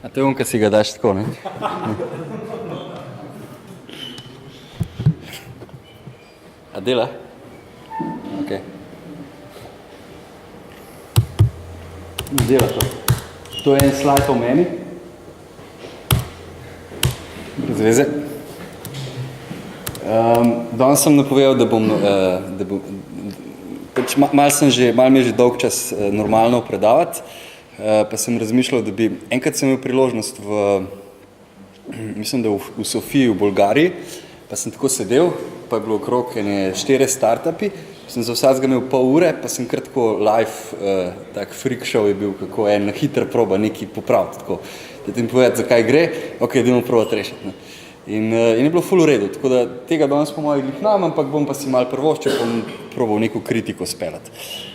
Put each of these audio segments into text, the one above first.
A to je on, kad si ga daš tako, ne? A dela? Ok. Dela to. To je en slajd o meni. Brez veze. Danes sem napovedal, da bom pač malo mi je že dolg čas normalno predavati, pa sem razmišljal, da bi, enkrat sem imel priložnost mislim, da v Sofiji v Bolgariji, pa sem tako sedel, pa je bilo okrog 4 startupi, sem za vsakega imel pol ure, pa sem kar tako live, tak freak show je bil, kako en hiter proba nekaj popraviti, tako, da ti mi povedati, zakaj gre, ok, idemo probati rešiti, ne. In je bilo ful v redu, tako da tega danes po mojih glih ampak bom pa si malo prvoščil, bom probal neko kritiko speljati.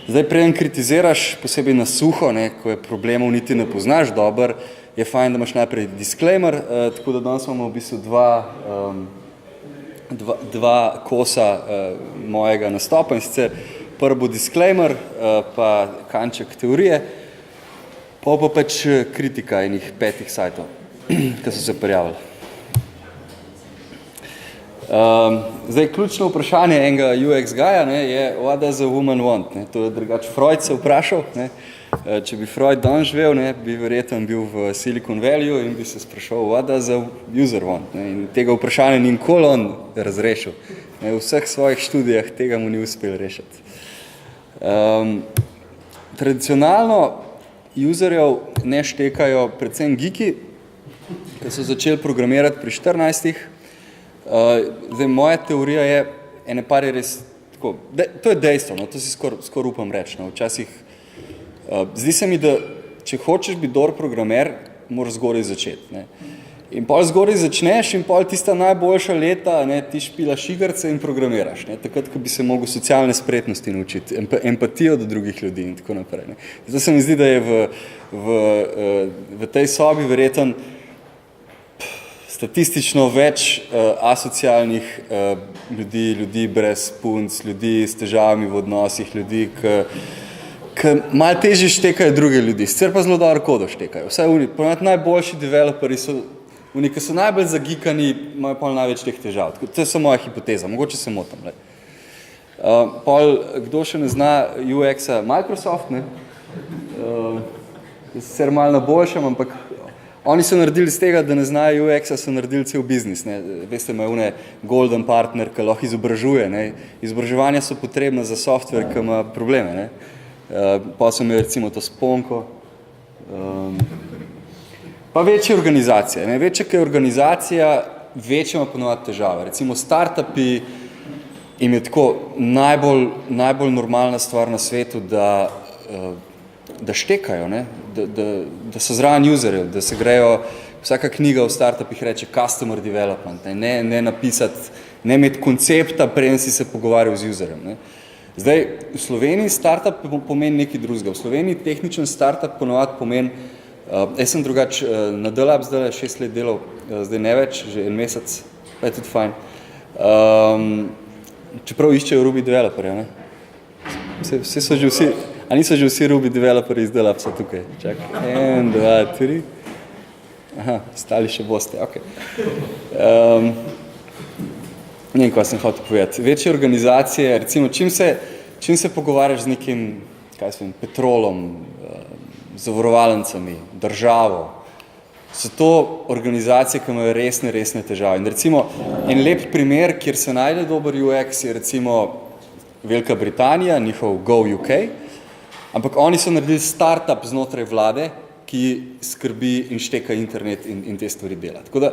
Zdaj, preden kritiziraš, posebej na suho, ne, ko je problemov niti ne poznaš dober, je fajn, da imaš najprej disclaimer, tako da danes imamo v bistvu dva kosa mojega nastopa, in sicer prvi bo disclaimer, pa kanček teorije, pa pač kritika enih 5 sajtov, ki so se prijavili. Zdaj, ključno vprašanje enega UX guya je what does a woman want? Ne? To je drugače Freud se vprašal. Ne? Če bi Freud danes živel, ne, bi verjetno bil v Silicon Valley in bi se sprašal what does a user want? Ne? In tega vprašanja ni nikoli on razrešil. Ne? V vseh svojih študijah tega mu ni uspel rešiti. Tradicionalno userjev ne štekajo predvsem geeki, ki so začeli programirati pri 14. Zdaj, moja teorija je, ene par je res tako, to je dejstvo, no, to si skoro upam reči, no, včasih, zdi se mi, da če hočeš biti dober programer, moraš zgoraj začeti, ne. In pol zgoraj začneš in pol tista najboljša leta, ne, ti špilaš igrice in programiraš, ne, takrat, ko bi se mogel socialne spretnosti naučiti, empatijo do drugih ljudi in tako naprej, ne. Zato se mi zdi, da je v tej sobi verjetno statistično več asocialnih ljudi brez punc, ljudi s težavami v odnosih, ljudi, ki malo težje štekajo druge ljudi, sicer pa zelo dobro kodo štekajo. Vsaj ponavadi najboljši developerji so oni, ki so najbolj zagikani, imajo pol največ teh težav. To je samo moja hipoteza, mogoče se motam. Pol, kdo še ne zna UX-a? Microsoft, ne? Sicer malo na boljšem, ampak oni so naredili z tega, da ne znajo UX-a, so naredili cel biznis, ne. Veste, imajo une golden partner, ki lahko izobražuje, ne. Izobraževanja so potrebna za software, ki ima probleme, ne. Pa so imeli recimo to Sponko. Pa večje organizacije, ne. Večja, ki je organizacija, večja ima ponovati težave. Recimo startupi jim je tako najbolj normalna stvar na svetu, da štekajo, ne? Da so zraven userjev, da se grejo, vsaka knjiga v startupih reče customer development, ne napisati, ne imeti koncepta, preden si se pogovarjal z userjem. Ne? Zdaj, v Sloveniji startup pomeni nekaj drugega. V Sloveniji tehničen startup ponovadi pomeni, jaz sem drugač na Delab zdaj 6 let delal, zdaj ne več, že en mesec, pa je tudi fajn. Čeprav iščejo Ruby developerja, ne? Vsi so že vsi, a niso že vsi Ruby developeri iz Delapsa tukaj? Čakaj, 1, 2, 3. Aha, stali še boste, ok. Ne vem, kaj sem hotel povedati. Večje organizacije, recimo, čim se pogovarjaš z nekim, kaj sem, Petrolom, zavarovalnicami, državo, so to organizacije, ki imajo resne težave. In recimo, en lep primer, kjer se najde dober UX, je recimo Velika Britanija, njihov Go UK, ampak oni so naredili startup znotraj vlade, ki skrbi in šteka internet in te stvari dela. Tako da,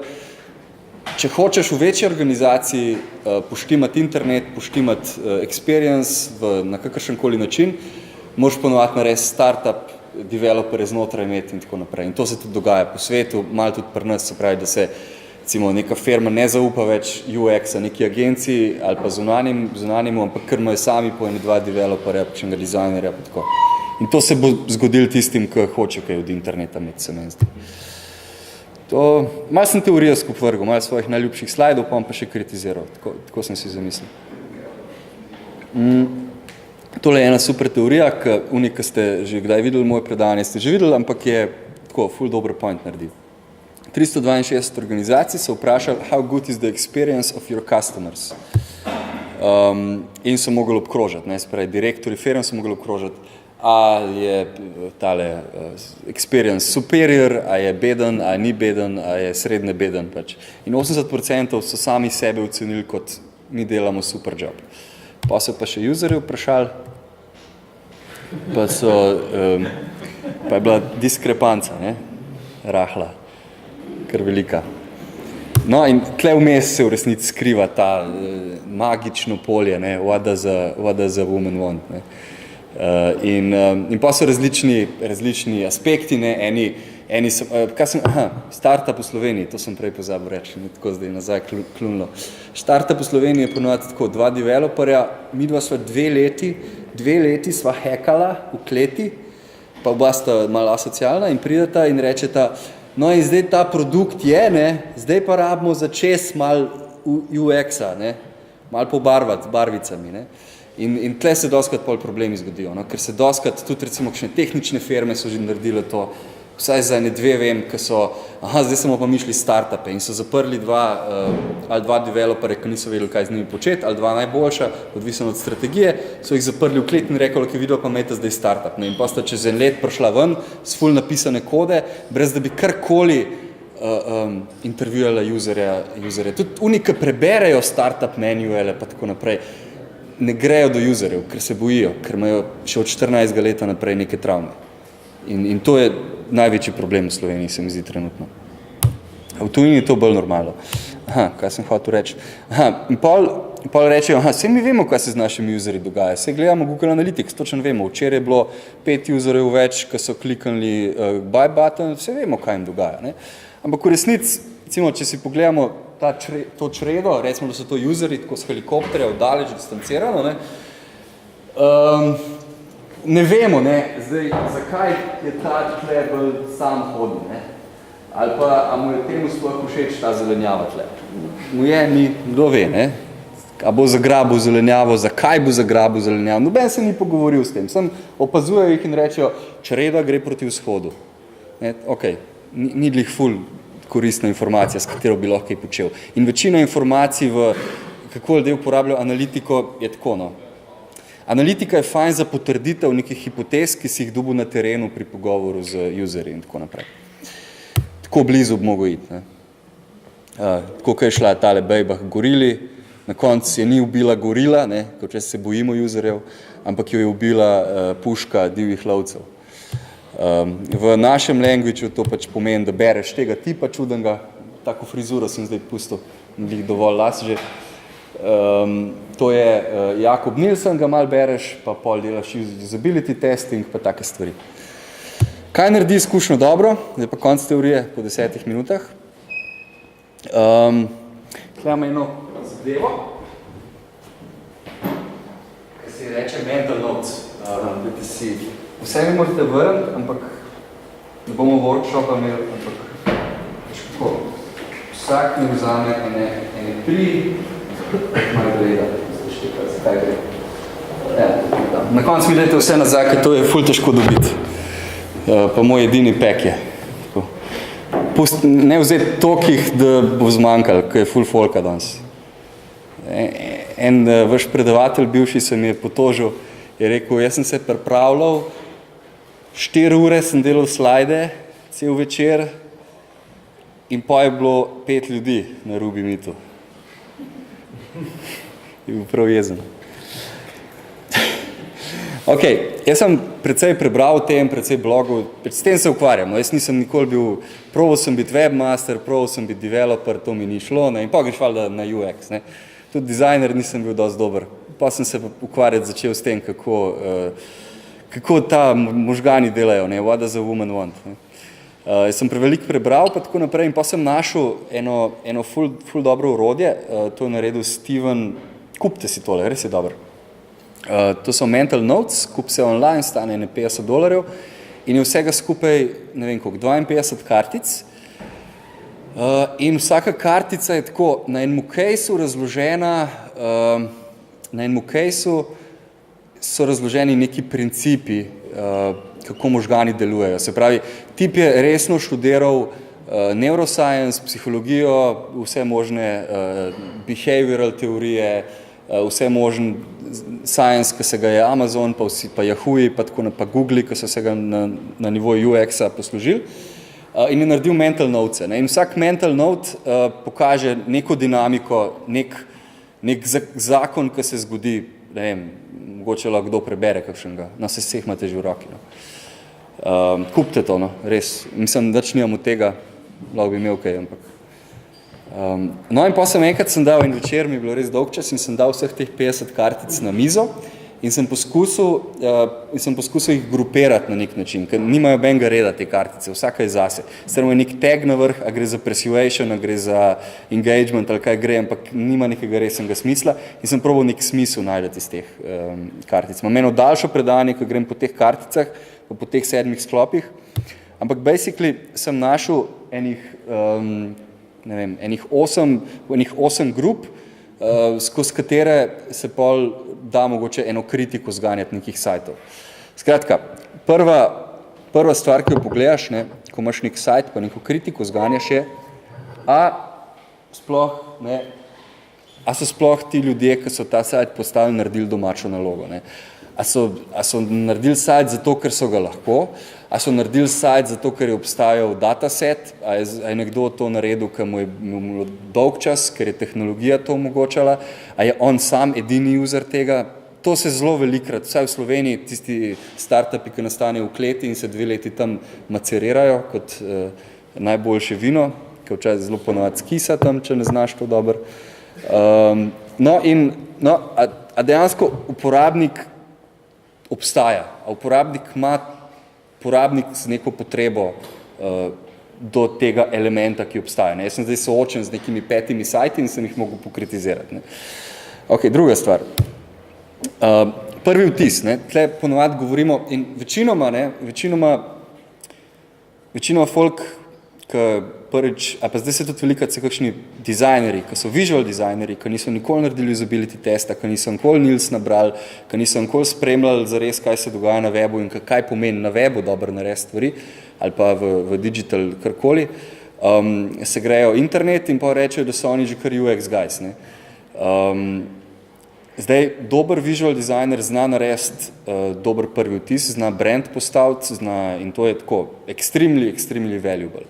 če hočeš v večji organizaciji poštimati internet, poštimati experience na kakršenkoli način, moraš ponovati narediti startup, developere znotraj imeti in tako naprej. In to se tudi dogaja po svetu, malo tudi pri nas, se pravi, da se recimo neka firma ne zaupa več UX-a neki agenciji ali pa zunanjemu, ampak kar imajo sami po 1-2 developerja, pa enega dizajnerja, pa tako. In to se bo zgodilo tistim, ki hoče kaj od interneta imeti, se meni zdi. Malo sem teorijo skupaj vrgel, malo svojih najljubših slajdov, pa še kritiziral, tako sem si zamislil. Tole je ena super teorija, ki ste že kdaj videli moje predavanje, ste že videli, ampak je tako ful dober point naredil. 362 organizacij so vprašali, how good is the experience of your customers. In so mogli obkrožiti, ne, spravi, direktori firm so mogli obkrožiti, a je tale experience superior, a je beden, a ni beden, a je srednje beden. Pač. In 80% so sami sebe ocenili, kot mi delamo super job. Pa so pa še userji vprašali, pa je bila diskrepanca, ne, rahla, kar velika. No in tle vmes se v resnici skriva ta magično polje, ne, what does a woman want, ne. In pa so različni aspekti, ne, eni so, startup v Sloveniji, to sem prej pozabil reči, ne, tako zdaj nazaj klunilo. Startup v Sloveniji je ponovati tako, 2 developerja, midva sva 2 leti sva hackala v kleti, pa oba sta malo asocialna in prideta in rečeta, no in zdaj ta produkt je, ne, zdaj pa rabimo za čez malo UX-a, ne, malo pobarvati z barvicami, ne. In tle se doskrat pol problemi zgodijo, no, ker se doskrat tudi recimo kakšne tehnične firme so že naredile to, vsaj za 2 vem, ki so, zdaj smo pa mišli startupe in so zaprli 2 developere, ki niso vedeli, kaj z njimi početi, ali 2 najboljša, odvisno od strategije, so jih zaprli v klet in rekli, ki vidijo pa imejte zdaj startup. Ne? In pa sta čez 1 let prišla ven s ful napisane kode, brez da bi karkoli intervjujala userje. Tudi oni, ki preberejo startup manuale pa tako naprej, ne grejo do userjev, ker se bojijo, ker imajo še od 14 leta naprej neke travme. In to je največji problem v Sloveniji, se mi zdi trenutno. V tujini je to bolj normalno. Kaj sem hotel reči? In pol rečejo, saj mi vemo, kaj se z našimi userji dogaja. Saj gledamo Google Analytics, točno vemo. Včeraj je bilo 5 userjev več, ki so kliknili buy button, vse vemo, kaj jim dogaja. Ne? Ampak v resnici, recimo, če si pogledamo to čredo, recimo, da so to userji, tako s helikopterja, oddaleč, distancirano, ne vemo, ne, zdaj, zakaj je ta tle bolj sam hodil, ne? Ali pa, a mu je temu sploh všeč ta zelenjava tle? Mu je, ni, kdo ve, ne? A bo zagrabil zelenjavo, zakaj bo zagrabil zelenjavo? Noben se ni pogovoril s tem, sem opazujejo jih in rečejo, čreda gre proti vzhodu. Ne? Okej, ni glih ful koristna informacija, s katero bi lahko kaj počel. In večina informacij kako ljudje uporabljajo analitiko, je tako, no. Analitika je fajn za potrditev nekih hipotez, ki si jih dobil na terenu pri pogovoru z userji in tako naprej. Tako blizu bi mogel iti. Ne. Tako, ko je šla tale bejba gorili, na koncu je ni ubila gorila, ne, kot če se bojimo userjev, ampak jo je ubila puška divjih lovcev. V našem languageu to pač pomeni, da bereš tega tipa čudenga, tako frizuro sem zdaj pustil, ni dovolj las že. To je Jakob Nilsen, ga mal bereš, pa pol delaš usability testing, pa take stvari. Kaj naredi izkušnjo dobro? Zdaj pa konc teorije po 10 minutah. Tukaj imamo eno zadevo, ki se reče mental notes. Vse mi morate vrniti, ampak ne bomo workshopa imeli, ampak kako? Vsak mi vzame ene 3, malo gleda, zakaj gre. Na koncu mi dajte vse nazaj, ker to je ful težko dobiti. Pa moj edini pek je. Ne vzeti tokih, da bo zmanjkal, ker je ful folka danes. En vaš predavatelj, bivši, se mi je potožil, je rekel, jaz sem se pripravljal, 4 ure sem delal slajde, cel večer, in pa je bilo 5 ljudi na Ruby Meetu. Je bil prav jezen. Ok, jaz sem precej prebral o tem, precej blogov, s tem se ukvarjam. Jaz nisem nikoli bil, probal sem biti webmaster, probal sem biti developer, to mi ni šlo, ne? In pa greš valjda na UX. Ne? Tudi dizajner nisem bil dosti dober. Pa sem se ukvarjati začel s tem, kako ta možgani delajo, ne? What does a woman want? Ne? Jaz sem preveliko prebral, pa tako naprej, in pa sem našel eno ful dobro orodje, to je naredil Steven, kupite si tole, res je dobro. To so mental notes, kup se online, stane $50 in je vsega skupaj, ne vem koliko, 52 kartic. In vsaka kartica je tako, na enem caseu razložena, na enem caseu so razloženi neki principi, kako možgani delujejo. Se pravi, tip je resno študiral neuroscience, psihologijo, vse možne behavioral teorije, vse možen science, ki se ga je Amazon, pa Yahoo, pa Google, ki so se ga na nivoju UX-a poslužili. In je naredil mental notes. In vsak mental note pokaže neko dinamiko, nek zakon, ki se zgodi, ne vem, mogoče lahko kdo prebere kakšnega, no se vseh imate že v roki. Kupite to, no, res. Mislim, dač nimam od tega, lahko bi imel kaj, ampak. No in pa enkrat sem dal, in večer mi je bilo res dolg čas, in sem dal vseh teh 50 kartic na mizo in sem poskusil jih grupirati na nek način, ker nimajo benga reda te kartice, vsaka je zase. Sicer je nek tag na vrh, a gre za persuasion, a gre za engagement ali kaj gre, ampak nima nekega resnega smisla in sem probal nek smisel najdeti iz teh kartic. Imam eno daljšo predanje, ko grem po teh karticah, po teh 7 sklopih, ampak basically sem našel enih 8 grup, skozi katere se pol da mogoče eno kritiko zganjati nekih sajtov. Skratka, prva stvar, ki jo pogledaš, ne, ko imaš nek sajt, pa neko kritiko zganjaš je, a so sploh ti ljudje, ki so ta sajt postavili, naredili domačo nalogo, ne. A so naredili sajt zato, ker so ga lahko, a so naredili sajt zato, ker je obstajal dataset, a je nekdo to naredil, ker mu je dolg čas, ker je tehnologija to omogočala, a je on sam edini user tega. To se zelo velikrat, vsaj v Sloveniji, tisti startupi, ki nastanejo v kleti in se 2 leti tam macerirajo kot najboljše vino, ki včasih zelo ponovati skisa tam, če ne znaš to dobro. A dejansko uporabnik obstaja, a uporabnik z neko potrebo do tega elementa, ki obstaja. Jaz sem zdaj soočen z nekimi 5 sajti in sem jih mogel pokritizirati. Ok, druga stvar. Prvi vtis, tle ponovadi govorimo in večinoma folk, ki prvič, a pa zdaj se tudi velikrat so kakšni dizajneri, ki so visual dizajneri, ki niso nikoli naredili usability testa, ki niso nikoli NILS nabrali, ki niso nikoli spremljali zares, kaj se dogaja na webu in kaj pomeni na webu dobro narediti stvari, ali pa v digital karkoli, se grejo internet in pa rečejo, da so oni že kar UX guys. Zdaj, dober visual designer zna narediti dober prvi vtis, zna brand postaviti, in to je tako extremely valuable.